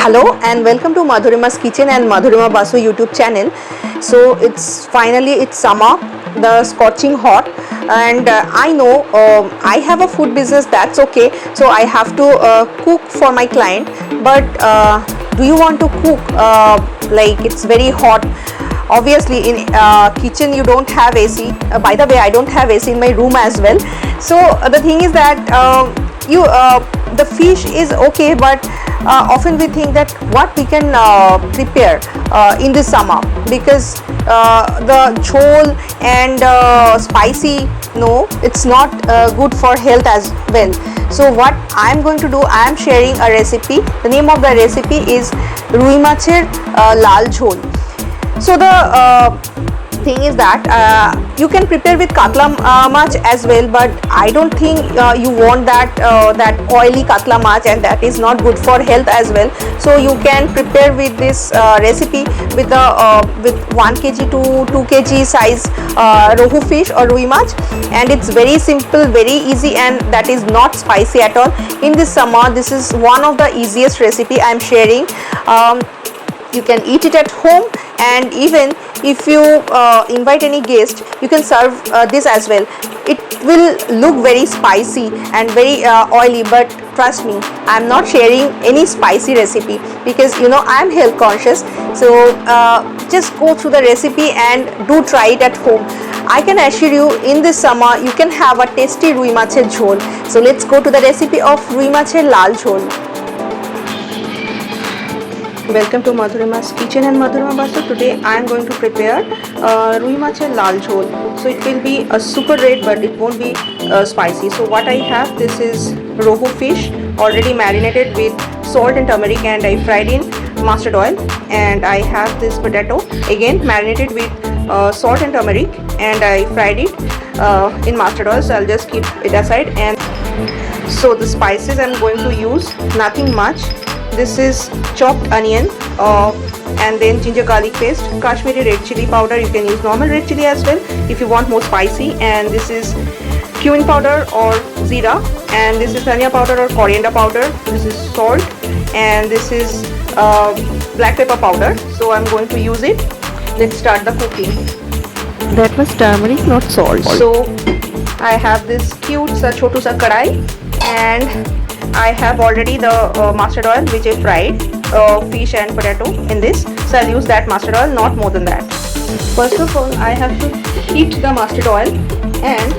Hello and welcome to Madhurimaskitchen and Madhurima Basu YouTube channel. So it's summer, the scorching hot, and I know I have a food business, that's okay. So I have to cook for my client, but do you want to cook like it's very hot? Obviously in kitchen you don't have AC. By the way, I don't have AC in my room as well. So the thing is that the fish is okay, but often we think that what we can prepare in the summer, because the jhol and spicy, no, it's not good for health as well. So what I am going to do, I am sharing a recipe. The name of the recipe is Rui Mach's Laal Jhol. So the thing is that you can prepare with katla mach as well, but I don't think you want that oily katla mach, and that is not good for health as well. So you can prepare with this recipe with 1 kg to 2 kg size rohu fish or Rui Mach, and it's very simple, very easy, and that is not spicy at all. In this summer, this is one of the easiest recipe I am sharing. You can eat it at home, and even if you invite any guest, you can serve this as well. It will look very spicy and very oily, but trust me, I am not sharing any spicy recipe because I am health conscious. So just go through the recipe and do try it at home. I can assure you, in this summer you can have a tasty Rui Mach's jhol. So let's go to the recipe of Rui Mach's Laal Jhol. Welcome to Madhurimaskitchen and Madhurima Basu. Today I am going to prepare Rui Mach's Laal Jhol. So it will be a super red, but it won't be spicy. So what I have, this is rohu fish already marinated with salt and turmeric, and I fried in mustard oil. And I have this potato again marinated with salt and turmeric, and I fried it in mustard oil. So I'll just keep it aside. And so the spices I'm going to use, nothing much. This is chopped onion and then ginger garlic paste, Kashmiri Red Chili Powder. You can use normal red chili as well if you want more spicy. And this is cumin powder or zira, and this is dhania powder or coriander powder. This is salt, and this is black pepper powder. So I'm going to use it. Let's start the cooking. That was turmeric, not salt. So I have this cute chotu sa kadai, and I have already the mustard oil which I fried fish and potato in this. So I'll use that mustard oil, not more than that. First of all, I have to heat the mustard oil, and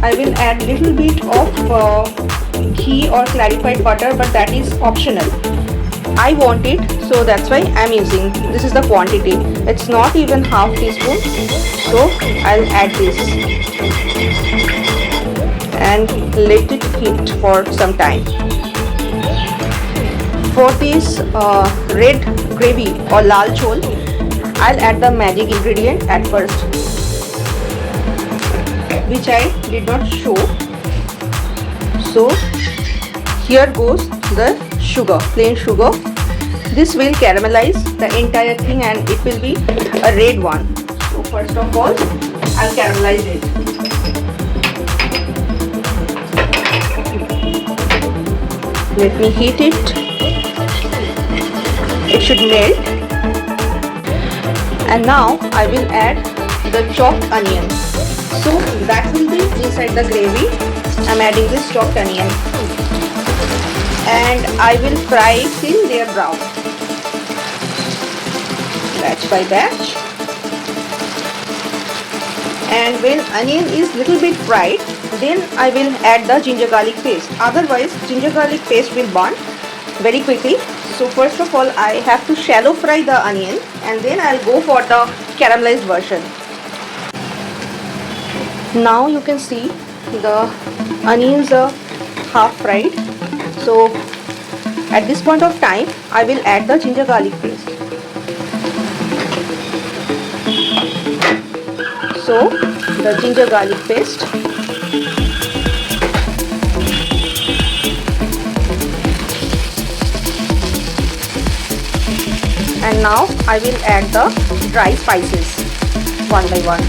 I will add little bit of ghee or clarified butter, but that is optional. I want it, so that's why I'm using. This is the quantity. It's not even half teaspoon. So I'll add this and let it heat for some time. For this red gravy or Laal Jhol, I'll add the magic ingredient at first, which I did not show. So here goes the sugar, plain sugar. This will caramelize the entire thing, and it will be a red one. So first of all, I'll caramelize it. Let me heat it. It should melt, and now I will add the chopped onion. So that will be inside the gravy. I'm adding this chopped onion, and I will fry it till they are brown, batch by batch. And when onion is little bit fried, then I will add the ginger garlic paste. Otherwise ginger garlic paste will burn very quickly. So first of all, I have to shallow fry the onion, and then I'll go for the caramelized version. Now you can see the onions are half fried. So at this point of time, I will add the ginger garlic paste. So the ginger garlic paste. And now I will add the dry spices one by one.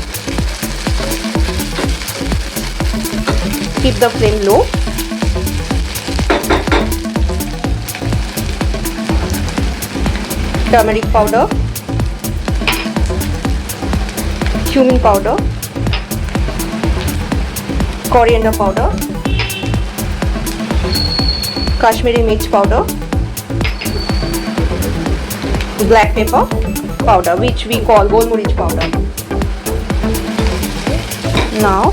Keep the flame low. turmeric powder, cumin powder, coriander powder, Kashmiri Red powder, black pepper powder, which we call golmurich powder. Now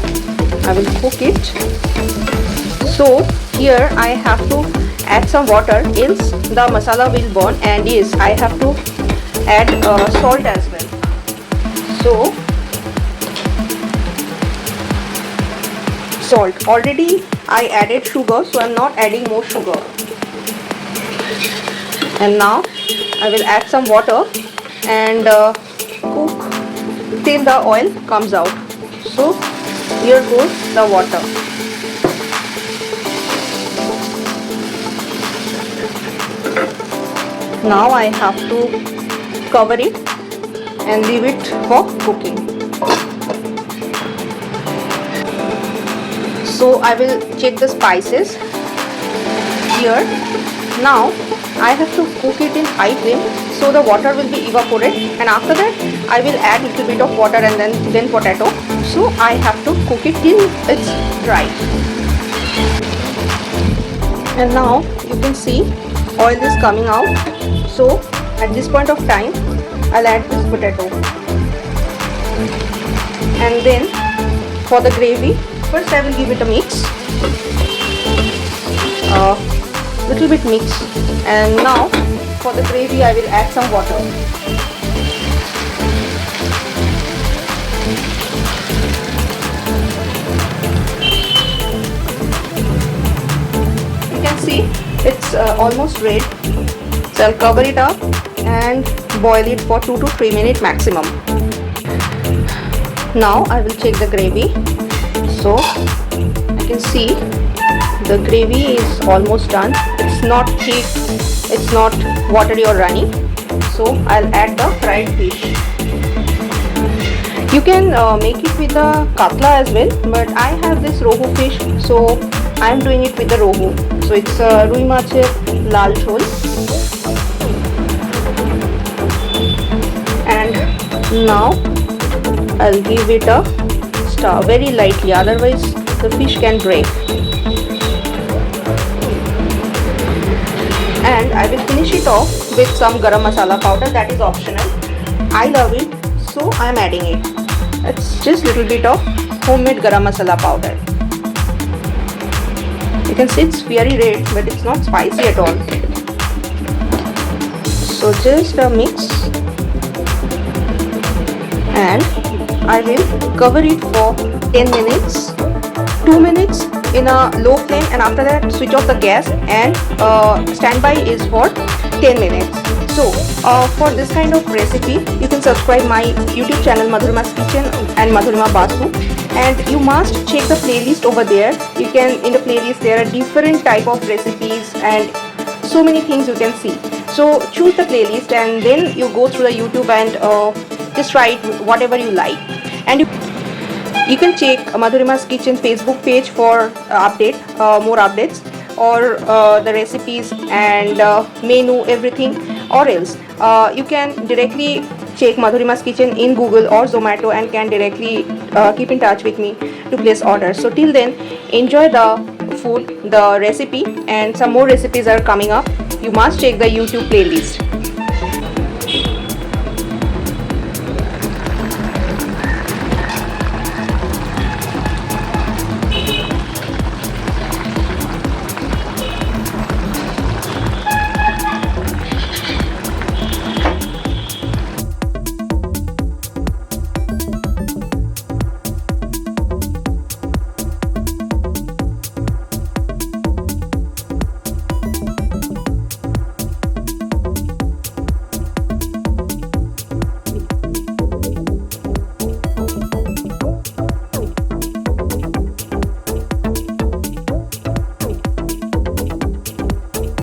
I will cook it. So here I have to add some water, else the masala will burn, and yes, I have to add salt as well. So salt, already I added sugar, so I am not adding more sugar. And now I will add some water and cook till the oil comes out. So here goes the water. Now I have to cover it and leave it for cooking. So I will check the spices here. Now I have to cook it in high flame so the water will be evaporated, and after that I will add little bit of water and then potato. So I have to cook it till it's dry. And now you can see oil is coming out. So at this point of time I'll add this potato, and then for the gravy, first I will give it a mix, little bit mix, and now for the gravy I will add some water. You can see it's almost red, so I'll cover it up and boil it for 2 to 3 minutes maximum. Now I will check the gravy. So you can see the gravy is almost done. It's not thick, it's not watery or runny. So I'll add the fried fish. You can make it with the katla as well, but I have this rohu fish, so I'm doing it with the rohu. So it's Rui Mach Laal Jhol. And now I'll give it a stir very lightly, otherwise the fish can break. And I will finish it off with some garam masala powder, that is optional. I love it, so I am adding it. It's just little bit of homemade garam masala powder. You can see it's very red, but it's not spicy at all. So just a mix, and I will cover it for 10 minutes, 2 minutes in a low flame, and after that switch off the gas, and standby is for 10 minutes. So for this kind of recipe you can subscribe my YouTube channel Madhurimaskitchen and Madhurima Basu, and you must check the playlist over there. You can, in the playlist there are different type of recipes and so many things you can see. So choose the playlist and then you go through the YouTube and just write whatever you like. And you can check Madhurimaskitchen Facebook page for more updates, or the recipes and menu, everything. Or else you can directly check Madhurimaskitchen in Google or Zomato and can directly keep in touch with me to place orders. So till then, enjoy the food, the recipe, and some more recipes are coming up. You must check the YouTube playlist.